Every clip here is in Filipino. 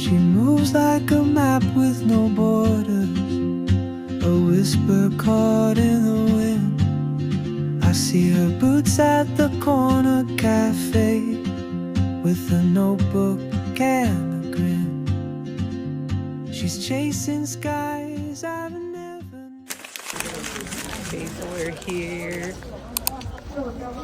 She moves like a map with no borders, a whisper caught in the wind. I see her boots at the corner cafe, with a notebook and a grin. She's chasing skies I've never. Okay, so we're here.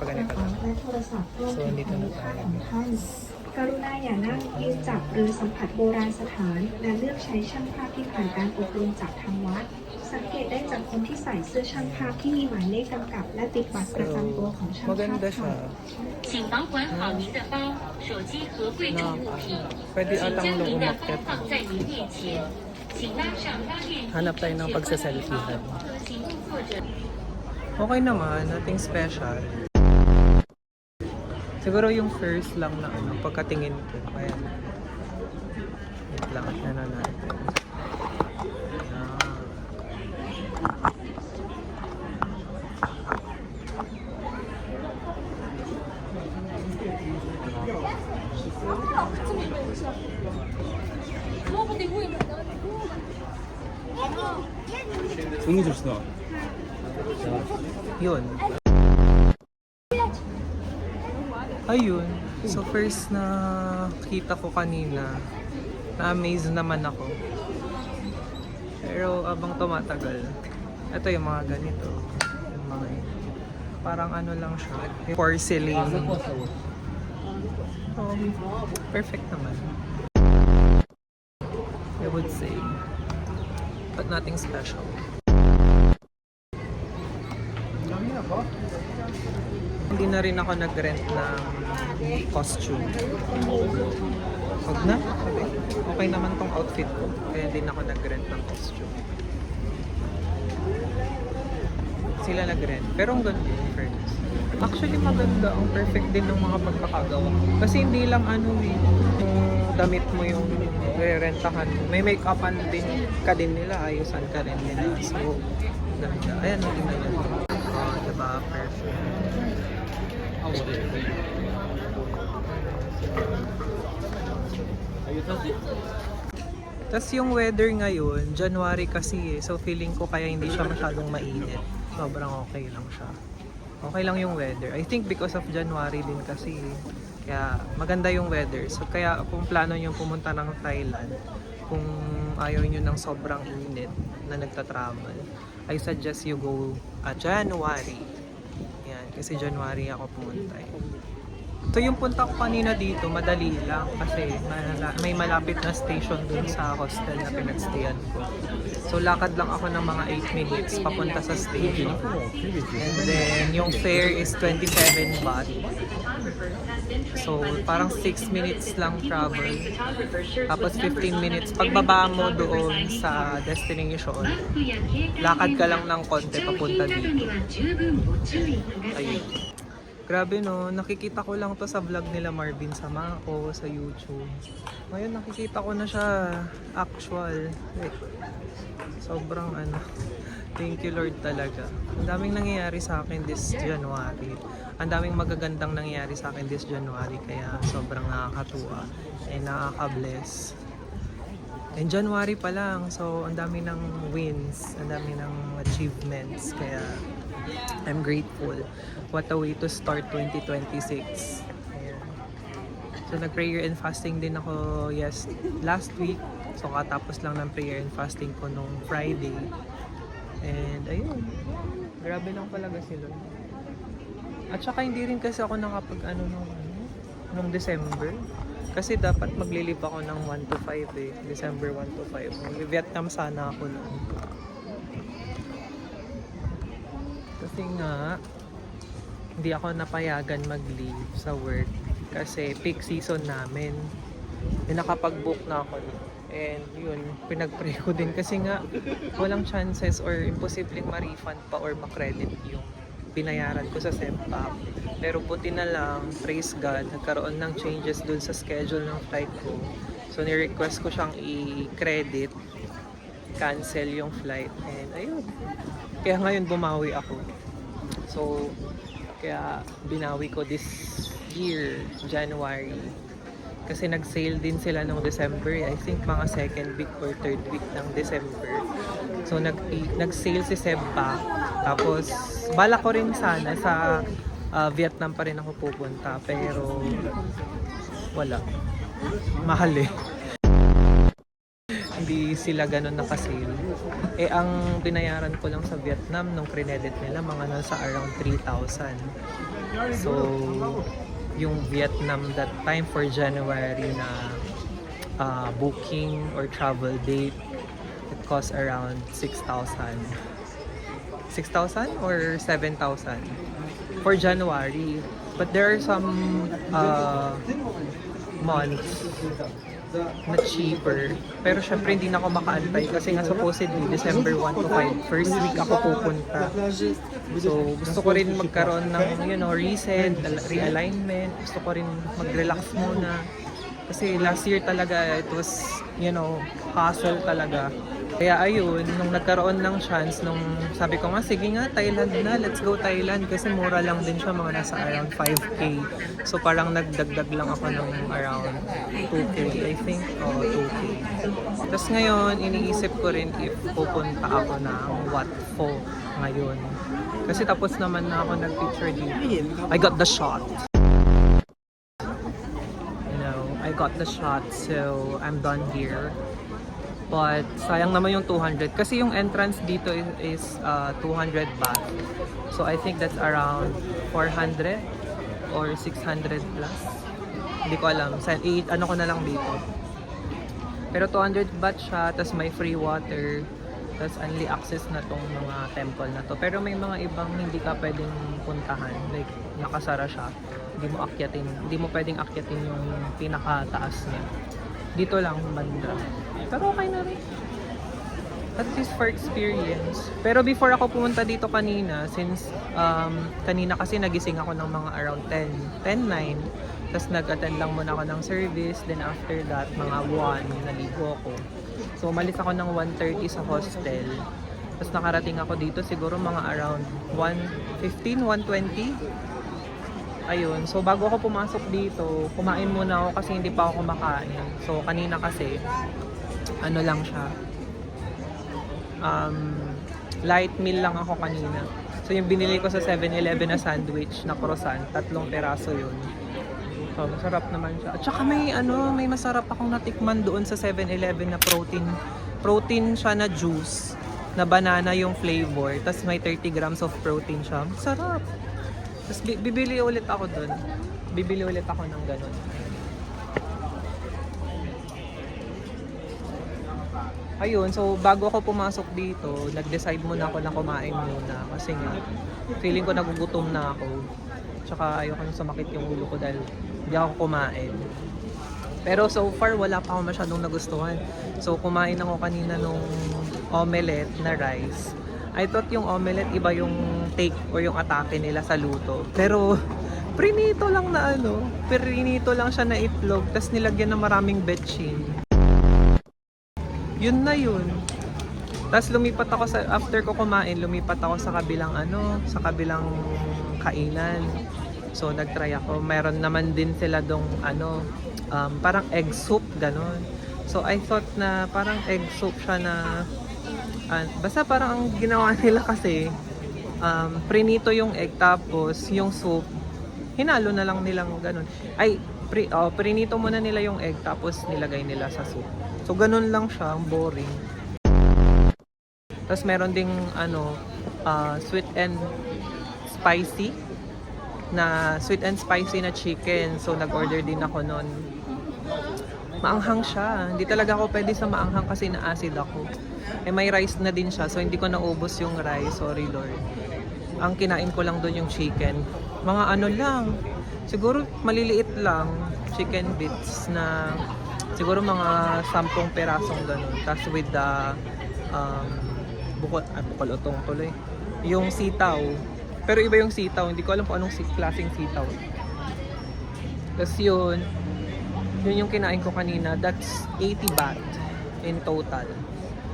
Pagganito na. และโทรศัพท์ร่วม So, ถึง nandito ของ na ลูกค้า tayo. ของท่านกรุณาอย่านั่งยืนจับหรือสัมผัสโบราณสถาน และเลือกใช้ช่างภาพที่ผ่านการอบรมจากทางวัด สังเกตได้จากคนที่ใส่เสื้อช่างภาพที่มีหมายเลขกำกับ และติดบัตรประจำตัวของช่างภาพ Maganda ค่ะ siya. 请保管好您的包、手机和贵重物品， Pwede 请 atang 将您的包 umakyat. 放在您面前，请拉上拉链及 Hanap tayo ng 正确关 pagsaselfiehan. 行动作者。 Okay naman, nothing special. Siguro yung first lang na ano, pagkatingin ko. Ayan. Wait lang, ano natin. 너무 좋다. Yun. Ayun. So first na kita ko kanina, na-amaze naman ako. Pero abang tumatagal, ito yung mga ganito. Yung mga parang ano lang siya, porcelain. Perfect naman. I would say. But nothing special. Hindi na rin ako nag-rent ng costume. Huwag na. Okay naman tong outfit ko. Kaya hindi na ako nag-rent ng costume. Sila nag-rent. Pero ang ganda yung fairness. Actually maganda. Ang perfect din ng mga pagkakagawa. Kasi hindi lang ano yung damit mo yung re-rentahan mo. May make-upan din ka din nila. Ayusan ka rin nila. So, ganda. Ayan, hindi na yun. Oh, diba? Perfect. Tapos yung weather ngayon, January kasi so feeling ko kaya hindi siya masyadong mainit. Sobrang okay lang siya. Okay lang yung weather. I think because of January din kasi. Kaya maganda yung weather. So kaya kung plano nyo pumunta ng Thailand, kung ayaw nyo ng sobrang init na nagta-travel, I suggest you go January. Yan, kasi January ako pumunta eh. So yung punta ko kanina dito, madali lang kasi may malapit na station dun sa hostel na pinagstayan ko. So lakad lang ako ng mga 8 minutes papunta sa station. And then yung fare is 27 baht. So parang 6 minutes lang travel. Tapos 15 minutes. Pagbaba mo doon sa destination, lakad ka lang ng konti papunta dito. Ayun. Grabe no, nakikita ko lang to sa vlog nila Marvin Samako sa YouTube. Ngayon nakikita ko na siya actual. Sobrang ano, thank you Lord talaga. Ang daming nangyayari sa akin this January. Ang daming magagandang nangyayari sa akin this January kaya sobrang nakakatuwa and nakaka-bless. And January pa lang, so ang dami ng wins, ang dami ng achievements kaya I'm grateful. What a way to start 2026. Ayan. So nag-prayer and fasting din ako last week. So katapos lang ng prayer and fasting ko nung Friday. And ayun, grabe lang talaga sila. At saka hindi rin kasi ako nakapag nung December. Kasi dapat maglilib ako ng 1 to 5 eh. December 1 to 5. Vietnam sana ako noon. Kasi nga, hindi ako napayagan mag-leave sa work kasi peak season namin. Nakapag-book na ako. And yun, pinag-pray ko din kasi nga walang chances or imposibleng ma-refund pa or ma-credit yung binayaran ko sa SEMPAP. Pero buti na lang, praise God, nagkaroon ng changes dun sa schedule ng flight ko. So ni-request ko siyang i-credit, cancel yung flight. And ayun, kaya ngayon bumawi ako. So, kaya binawi ko this year, January. Kasi nag-sale din sila noong December. I think mga second week or third week ng December. So nag-sale si Seb pa. Tapos bala ko rin sana sa Vietnam pa rin ako pupunta. Pero wala. Mahal eh. Hindi sila ganun nakasale. Eh ang binayaran ko lang sa Vietnam nung credit nila mga nasa around 3,000. So yung Vietnam that time for January na booking or travel date, it cost around 6,000. 6,000 or 7,000 for January. But there are some months na cheaper. Pero syempre hindi na ako makaantay kasi nga supposedly December 1 to 5, first week ako pupunta. So gusto ko rin magkaroon ng reset, realignment. Gusto ko rin mag-relax muna. Kasi last year talaga it was, hassle talaga. Kaya ayun, nung nagkaroon ng chance, nung sabi ko nga, sige nga, Thailand na, let's go Thailand. Kasi mura lang din siya, mga nasa around 5K. So parang nagdagdag lang ako ng around 2K, I think, 2K. Tapos ngayon, iniisip ko rin if pupunta ako ng Wat Pho ngayon. Kasi tapos naman na ako nag-picture dito. I got the shot. I got the shot, so I'm done here. But sayang naman yung 200 kasi yung entrance dito is 200 baht. So I think that's around 400 or 600 plus. Hindi ko alam. Ano ko na lang dito. Pero 200 baht siya, tas may free water, tas only access na tong mga temple na to. Pero may mga ibang hindi ka pwedeng puntahan. Like nakasara siya. Hindi mo pwedeng akyatin yung pinakataas niya. Dito lang banda. Pero okay na rin. At least for experience. Pero before ako pumunta dito kanina, since kanina kasi nagising ako ng mga around 10:09. Tapos nag-attend lang muna ako ng service. Then after that, mga 1, naligo ako. So umalis ako ng 1:30 sa hostel. Tapos nakarating ako dito siguro mga around 1:15, 1:20. Ayun, so bago ako pumasok dito, kumain muna ako kasi hindi pa ako kumakain. So kanina kasi, ano lang siya, light meal lang ako kanina. So yung binili ko sa 7-Eleven na sandwich na croissant, 3 peraso yun. So masarap naman siya. At saka may masarap akong natikman doon sa 7-Eleven na protein siya na juice, na banana yung flavor, tas may 30 grams of protein siya. Masarap. Tapos bibili ulit ako dun. Bibili ulit ako ng ganun. Ayun, so bago ako pumasok dito, nag-decide muna ako na kumain muna. Kasi nga, feeling ko nagugutom na ako. Tsaka ayoko nang sumakit yung ulo ko dahil hindi ako kumain. Pero so far, wala pa ako masyadong nagustuhan. So kumain ako kanina nung omelette na rice. I thought yung omelette iba yung take or yung atake nila sa luto. Pero prinito lang na prinito lang siya na itlog, tas nilagyan ng maraming betchin. Yun na yun. Tas lumipat ako after ko kumain, lumipat ako sa kabilang sa kabilang kainan. So nagtry ako. Meron naman din sila dong parang egg soup ganon. So I thought na parang egg soup siya na basta parang ang ginawa nila kasi prinito yung egg tapos yung soup hinalo na lang nilang ganun. Prinito muna nila yung egg tapos nilagay nila sa soup. So ganun lang siya, ang boring. Tapos meron ding sweet and spicy na chicken. So nag-order din ako noon. Maanghang siya. Hindi talaga ako pwede sa maanghang kasi na-acid ako. May rice na din siya, so hindi ko naubos yung rice. Sorry Lord. Ang kinain ko lang doon yung chicken. Mga lang, siguro maliliit lang, chicken bits na siguro mga 10 perasong ganun. Tapos with the bukol utong tuloy. Yung sitaw. Pero iba yung sitaw, hindi ko alam kung anong klaseng sitaw. Tapos yun yung kinain ko kanina. That's 80 baht in total.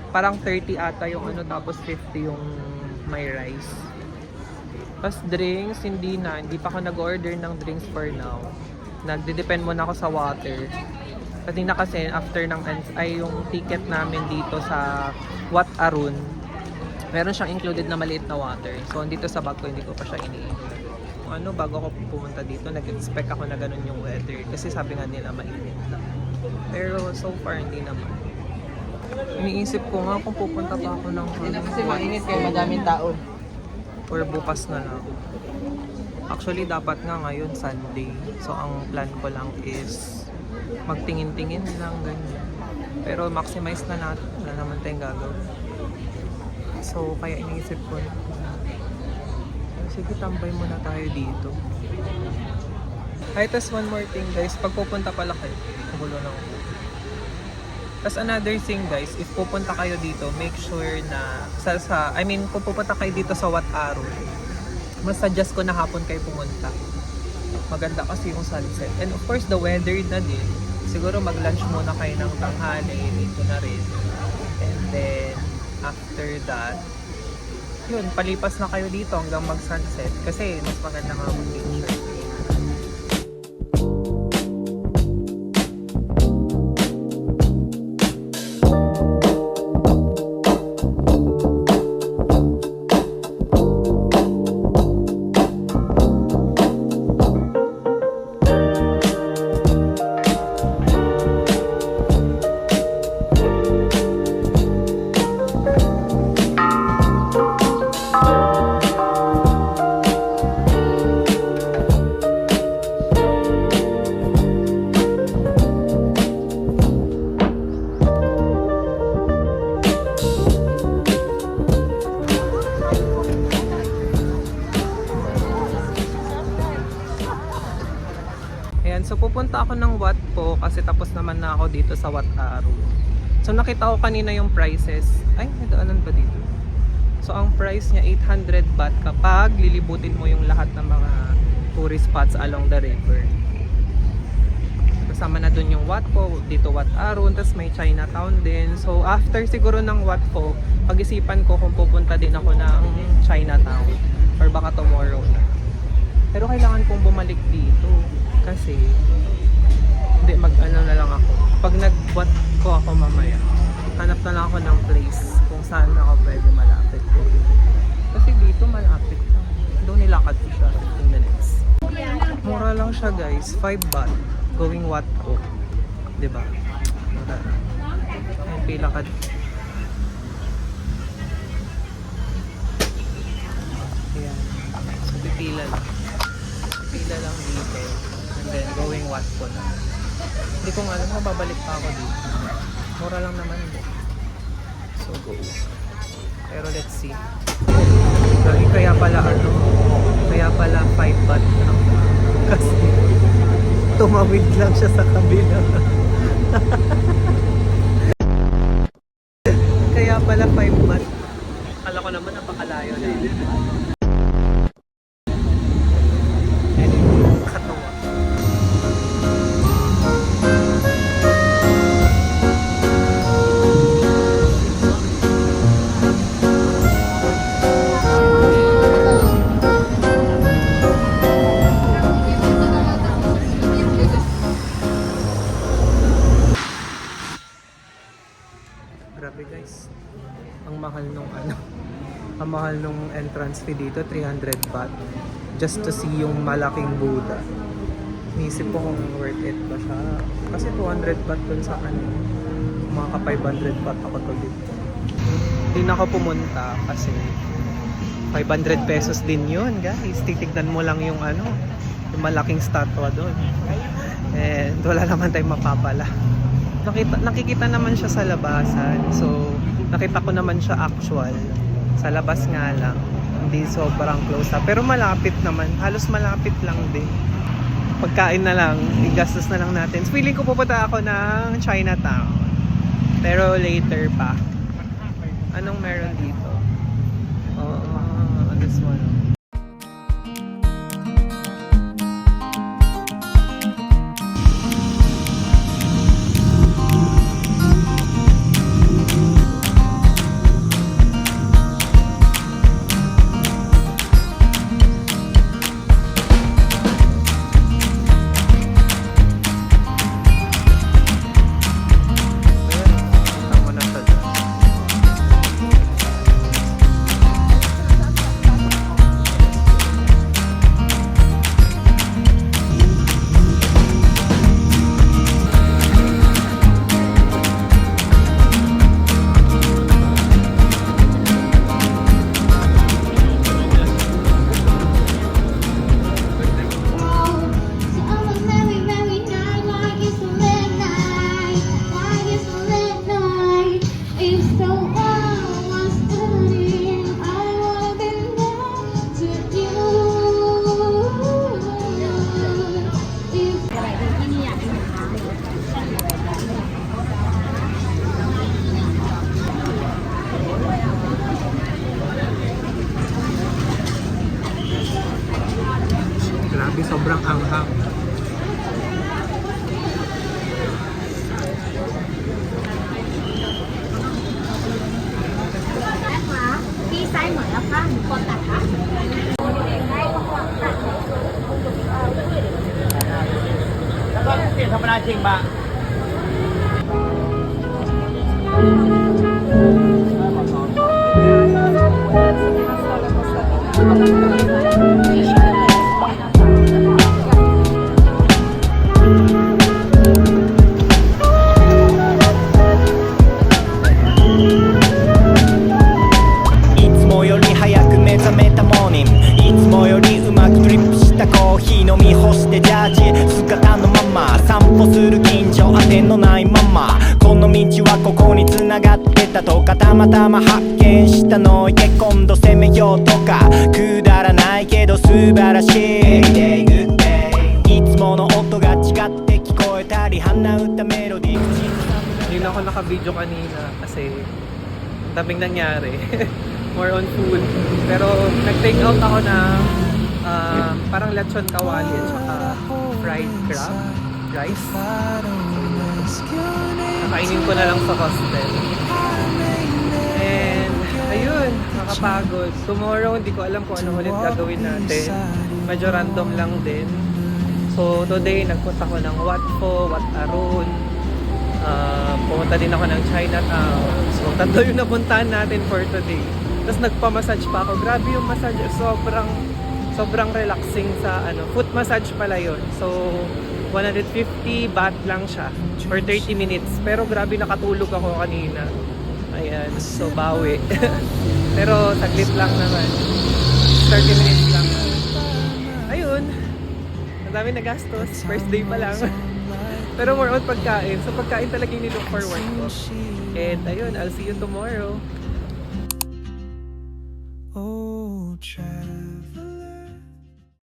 Parang 30 ata yung tapos 50 yung may rice. Tapos drinks, hindi pa ako nag-order ng drinks for now. nagde-depend muna ako sa water. Kanina kasi after ng yung ticket namin dito sa Wat Arun, meron siyang included na maliit na water. So dito sa bag ko hindi ko pa siya iniinom. Bago ako pumunta dito, nag-expect ako na ganun yung weather kasi sabi nga nila mainit lang. Pero so far hindi naman. Iniisip ko nga kung pupunta pa ako ng Kasi mainit kayo, madaming tao. or bukas na lang. Actually, dapat nga ngayon Sunday. So, ang plan ko lang is magtingin-tingin lang, ganyan. Pero maximize na natin. Wala naman tayong gagawin. So, kaya iniisip ko na, sige, tambay muna tayo dito. Ay, tas one more thing guys. Pag pupunta pala kayo, kulo na ako. Tas another thing guys, if pupunta kayo dito, make sure na kung pupunta kayo dito sa Wat Arun, mas suggest ko na hapon kayo pumunta. Maganda kasi yung sunset. And of course, the weather na din. Siguro mag-lunch muna kayo ng tanghali, dito na rin. And then, after that, yun, palipas na kayo dito hanggang mag-sunset. Kasi mas maganda nga mag-picture. So pupunta ako ng Wat po kasi tapos naman na ako dito sa Wat Arun. So nakita ko kanina yung prices. Ay, may daanan ba dito? So ang price niya 800 baht kapag lilibutin mo yung lahat ng mga tourist spots along the river. Kasama na dun yung Wat po, dito Wat Arun, tapos may Chinatown din. So after siguro ng Wat po, pag-isipan ko kung pupunta din ako ng Chinatown or baka tomorrow na. Pero kailangan kong bumalik dito. Kasi, hindi, mag-ano na lang ako. Pag nag-what ko ako mamaya, hanap na lang ako ng place kung saan ako pwede malapit ko. Kasi dito malapit lang. Doon nilakad ko siya, 15 minutes. Mura lang siya guys, 5 baht. Going Wat ko. Diba? Mura lang. Yung pilakad. Ayan. So, pipila lang. Pipila lang dito. And then going Wat ko na. Hindi ko nga alam kung babalik pa ako dito. Mura lang naman din. So go. Pero let's see. Kaya pala 5 baht lang. Kasi tumawid lang siya sa kabila. Kaya pala 5 baht. Akala ko naman napakalayo na yun. Grabe guys. Ang mahal nung entrance fee dito, 300 baht. Just to see yung malaking Buddha. Inisip ko kung worth it ba siya. Kasi 200 baht dun sa mga ka 500 baht ako to dito. Hindi na ako pumunta kasi 500 pesos din yun guys. Titignan mo lang yung yung malaking statwa doon. And wala naman tayong mapapala. Nakikita naman siya sa labasan. So, nakita ko naman siya actual. Sa labas nga lang. Hindi sobrang close up. Pero malapit naman. Halos malapit lang din. Pagkain na lang. Igastos na lang natin. So, feeling ko pupunta ako ng Chinatown. Pero later pa. Anong meron dito? This one. Ting ba? Hindi na ako naka-video kanina kasi ang daming nangyari. More on food. Pero nag-take out ako ng parang lechon kawali at saka fried crab rice. Nakainin ko na lang sa hostel. And ayun, nakapagod. Tomorrow, hindi ko alam kung ano ulit gagawin natin. Medyo random lang din. So today, nagpunta ko ng Wat Pho, Wat Arun. Pumunta din ako ng Chinatown. So tatlo yung napuntahan natin for today. Tapos nagpa-massage pa ako. Grabe yung massage. Sobrang relaxing sa foot massage pala yun. So 150 baht lang siya for 30 minutes. Pero grabe nakatulog ako kanina. Ayan, so bawi. Pero saglit lang naman. 30 minutes lang. Ayun. Ang dami nagastos. First day pa lang. Pero more on pagkain. So pagkain talaga yung nilook forward ko. And ayun, I'll see you tomorrow. Oh, travel.